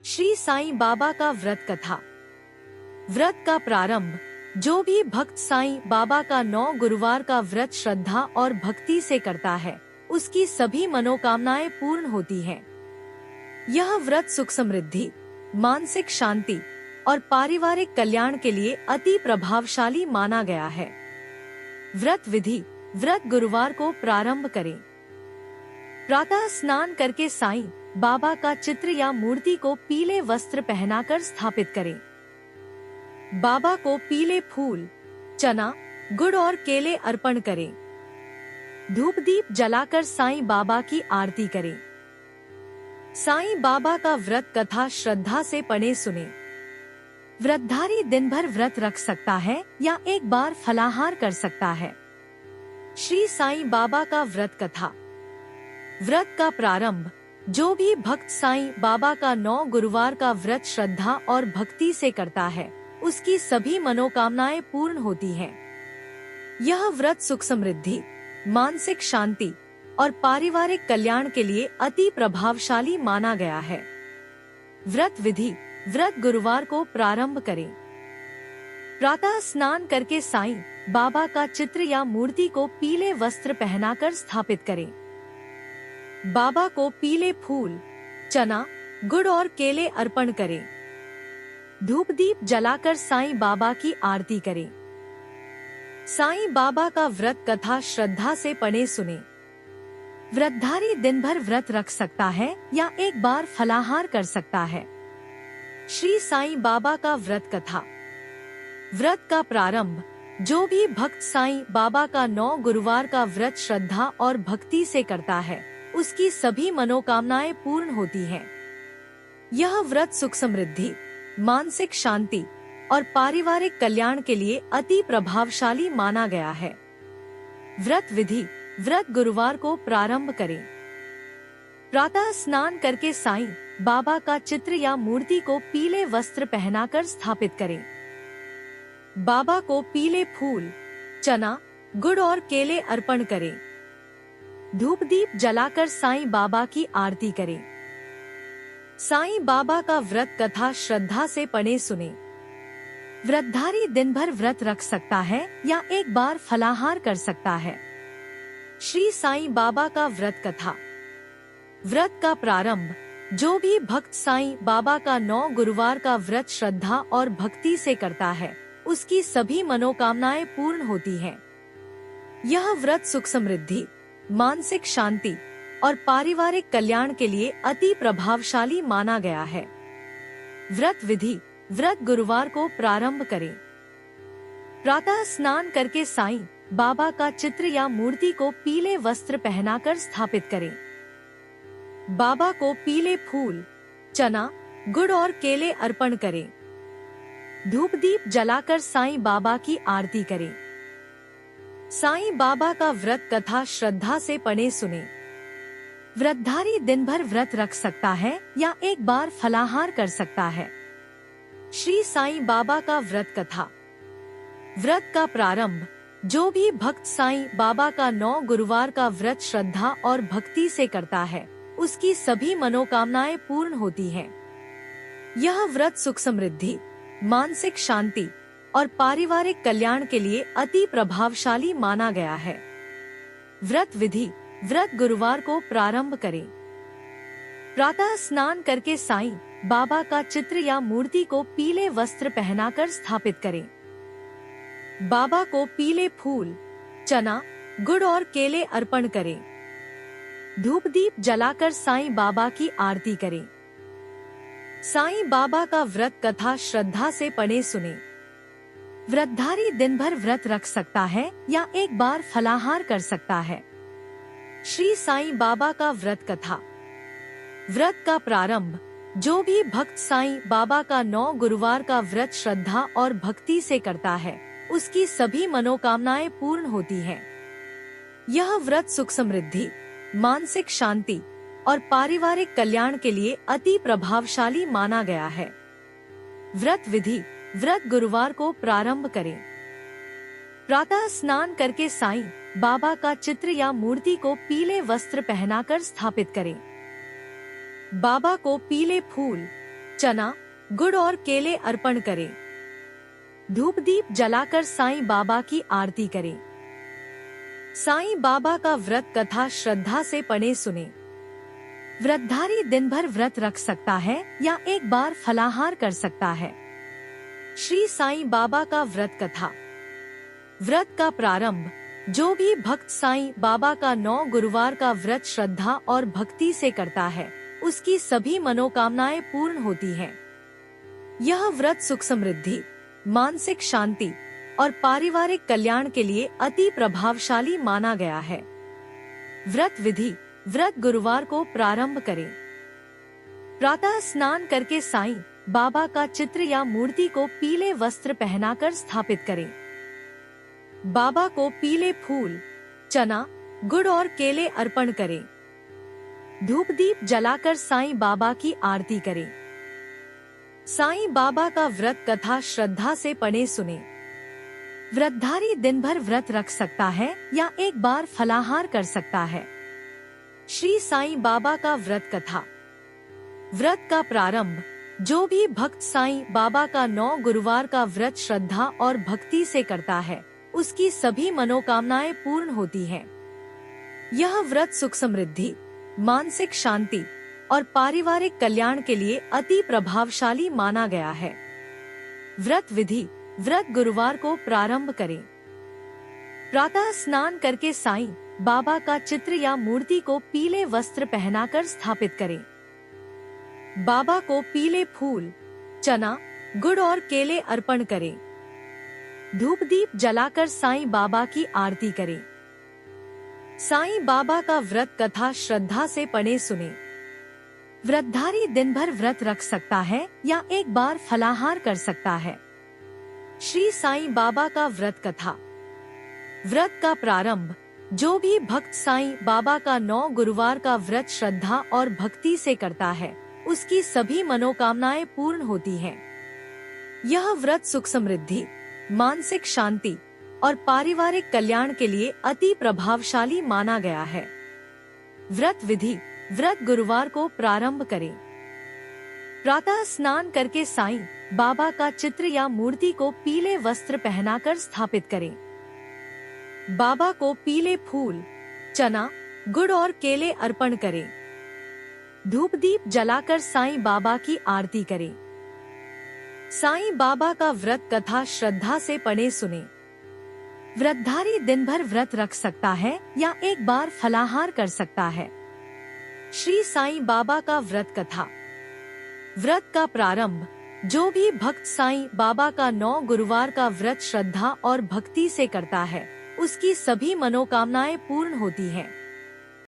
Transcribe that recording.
श्री साईं बाबा का व्रत कथा। व्रत का प्रारंभ। जो भी भक्त साईं बाबा का 9 गुरुवार का व्रत श्रद्धा और भक्ति से करता है, उसकी सभी मनोकामनाएं पूर्ण होती हैं। यह व्रत सुख समृद्धि, मानसिक शांति और पारिवारिक कल्याण के लिए अति प्रभावशाली माना गया है। व्रत विधि। व्रत गुरुवार को प्रारंभ करें। प्रातः स्नान करके साईं बाबा का चित्र या मूर्ति को पीले वस्त्र पहनाकर स्थापित करें। बाबा को पीले फूल, चना, गुड़ और केले अर्पण करें। धूप दीप जलाकर साईं बाबा की आरती करें। साईं बाबा का व्रत कथा श्रद्धा से पढ़े सुने। व्रतधारी दिन भर व्रत रख सकता है या एक बार फलाहार कर सकता है। श्री साईं बाबा का व्रत कथा। व्रत का प्रारंभ। जो भी भक्त साईं बाबा का 9 गुरुवार का व्रत श्रद्धा और भक्ति से करता है, उसकी सभी मनोकामनाएं पूर्ण होती हैं। यह व्रत सुख समृद्धि, मानसिक शांति और पारिवारिक कल्याण के लिए अति प्रभावशाली माना गया है। व्रत विधि। व्रत गुरुवार को प्रारंभ करें। प्रातः स्नान करके साईं बाबा का चित्र या मूर्ति को पीले वस्त्र पहनाकर स्थापित करें। बाबा को पीले फूल, चना, गुड़ और केले अर्पण करें। धूप दीप जलाकर साईं बाबा की आरती करें। साईं बाबा का व्रत कथा श्रद्धा से पढ़े सुने। व्रतधारी दिन भर व्रत रख सकता है या एक बार फलाहार कर सकता है। श्री साईं बाबा का व्रत कथा। व्रत का प्रारंभ। जो भी भक्त साईं बाबा का 9 गुरुवार का व्रत श्रद्धा और भक्ति से करता है, उसकी सभी मनोकामनाएं पूर्ण होती हैं। यह व्रत सुख समृद्धि, मानसिक शांति और पारिवारिक कल्याण के लिए अति प्रभावशाली माना गया है। व्रत विधि। व्रत गुरुवार को प्रारंभ करें। प्रातः स्नान करके साईं बाबा का चित्र या मूर्ति को पीले वस्त्र पहनाकर स्थापित करें। बाबा को पीले फूल, चना, गुड़ और केले अर्पण करें। धूप दीप जलाकर साईं बाबा की आरती करें। साईं बाबा का व्रत कथा श्रद्धा से पढ़े सुने। व्रतधारी दिन भर व्रत रख सकता है या एक बार फलाहार कर सकता है। श्री साईं बाबा का व्रत कथा। व्रत का प्रारंभ। जो भी भक्त साईं बाबा का 9 गुरुवार का व्रत श्रद्धा और भक्ति से करता है, उसकी सभी मनोकामनाएं पूर्ण होती हैं। यह व्रत सुख समृद्धि, मानसिक शांति और पारिवारिक कल्याण के लिए अति प्रभावशाली माना गया है। व्रत विधि। व्रत गुरुवार को प्रारंभ करें। प्रातः स्नान करके साईं बाबा का चित्र या मूर्ति को पीले वस्त्र पहनाकर स्थापित करें। बाबा को पीले फूल, चना, गुड़ और केले अर्पण करें। धूप दीप जलाकर साईं बाबा की आरती करें। साईं बाबा का व्रत कथा श्रद्धा से पढ़े सुने। व्रतधारी दिन भर व्रत रख सकता है या एक बार फलाहार कर सकता है। श्री साईं बाबा का व्रत कथा। व्रत का प्रारंभ। जो भी भक्त साईं बाबा का 9 गुरुवार का व्रत श्रद्धा और भक्ति से करता है, उसकी सभी मनोकामनाएं पूर्ण होती हैं। यह व्रत सुख समृद्धि, मानसिक शांति और पारिवारिक कल्याण के लिए अति प्रभावशाली माना गया है। व्रत विधि। व्रत गुरुवार को प्रारंभ करें। प्रातः स्नान करके साईं बाबा का चित्र या मूर्ति को पीले वस्त्र पहनाकर स्थापित करें। बाबा को पीले फूल, चना, गुड़ और केले अर्पण करें। धूप दीप जलाकर साईं बाबा की आरती करें। साईं बाबा का व्रत कथा श्रद्धा से पढ़े सुने। व्रतधारी दिन भर व्रत रख सकता है या एक बार फलाहार कर सकता है। श्री साईं बाबा का व्रत कथा। व्रत का प्रारंभ। जो भी भक्त साईं बाबा का 9 गुरुवार का व्रत श्रद्धा और भक्ति से करता है, उसकी सभी मनोकामनाएं पूर्ण होती हैं। यह व्रत सुख समृद्धि, मानसिक शांति और पारिवारिक कल्याण के लिए अति प्रभावशाली माना गया है। व्रत विधि। व्रत गुरुवार को प्रारंभ करें। प्रातः स्नान करके साईं बाबा का चित्र या मूर्ति को पीले वस्त्र पहनाकर स्थापित करें। बाबा को पीले फूल, चना, गुड़ और केले अर्पण करें। धूप दीप जलाकर साईं बाबा की आरती करें। साईं बाबा का व्रत कथा श्रद्धा से पढ़े सुने। व्रतधारी दिन भर व्रत रख सकता है या एक बार फलाहार कर सकता है। श्री साईं बाबा का व्रत कथा। व्रत का प्रारंभ। जो भी भक्त साईं बाबा का 9 गुरुवार का व्रत श्रद्धा और भक्ति से करता है, उसकी सभी मनोकामनाएं पूर्ण होती हैं। यह व्रत सुख समृद्धि, मानसिक शांति और पारिवारिक कल्याण के लिए अति प्रभावशाली माना गया है। व्रत विधि। व्रत गुरुवार को प्रारंभ करें। प्रातः स्नान करके साईं बाबा का चित्र या मूर्ति को पीले वस्त्र पहनाकर स्थापित करें। बाबा को पीले फूल, चना, गुड़ और केले अर्पण करें। धूप दीप जलाकर साईं बाबा की आरती करें। साईं बाबा का व्रत कथा श्रद्धा से पढ़े सुने। व्रतधारी दिन भर व्रत रख सकता है या एक बार फलाहार कर सकता है। श्री साईं बाबा का व्रत कथा। व्रत का प्रारंभ। जो भी भक्त साईं बाबा का 9 गुरुवार का व्रत श्रद्धा और भक्ति से करता है, उसकी सभी मनोकामनाएं पूर्ण होती हैं। यह व्रत सुख समृद्धि, मानसिक शांति और पारिवारिक कल्याण के लिए अति प्रभावशाली माना गया है। व्रत विधि। व्रत गुरुवार को प्रारंभ करें। प्रातः स्नान करके साईं बाबा का चित्र या मूर्ति को पीले वस्त्र पहनाकर स्थापित करें। बाबा को पीले फूल, चना, गुड़ और केले अर्पण करें। धूप दीप जलाकर साईं बाबा की आरती करें। साईं बाबा का व्रत कथा श्रद्धा से पढ़े सुने। व्रतधारी दिन भर व्रत रख सकता है या एक बार फलाहार कर सकता है। श्री साईं बाबा का व्रत कथा। व्रत का प्रारंभ। जो भी भक्त साईं बाबा का 9 गुरुवार का व्रत श्रद्धा और भक्ति से करता है, उसकी सभी मनोकामनाएं पूर्ण होती हैं। यह व्रत सुख समृद्धि, मानसिक शांति और पारिवारिक कल्याण के लिए अति प्रभावशाली माना गया है। व्रत विधि। व्रत गुरुवार को प्रारंभ करें। प्रातः स्नान करके साईं बाबा का चित्र या मूर्ति को पीले वस्त्र पहनाकर स्थापित करें। बाबा को पीले फूल, चना, गुड़ और केले अर्पण करें। धूप दीप जलाकर साईं बाबा की आरती करें। साईं बाबा का व्रत कथा श्रद्धा से पढ़े सुने। व्रतधारी दिन भर व्रत रख सकता है या एक बार फलाहार कर सकता है। श्री साईं बाबा का व्रत कथा। व्रत का प्रारंभ। जो भी भक्त साईं बाबा का 9 गुरुवार का व्रत श्रद्धा और भक्ति से करता है, उसकी सभी मनोकामनाएं पूर्ण होती हैं।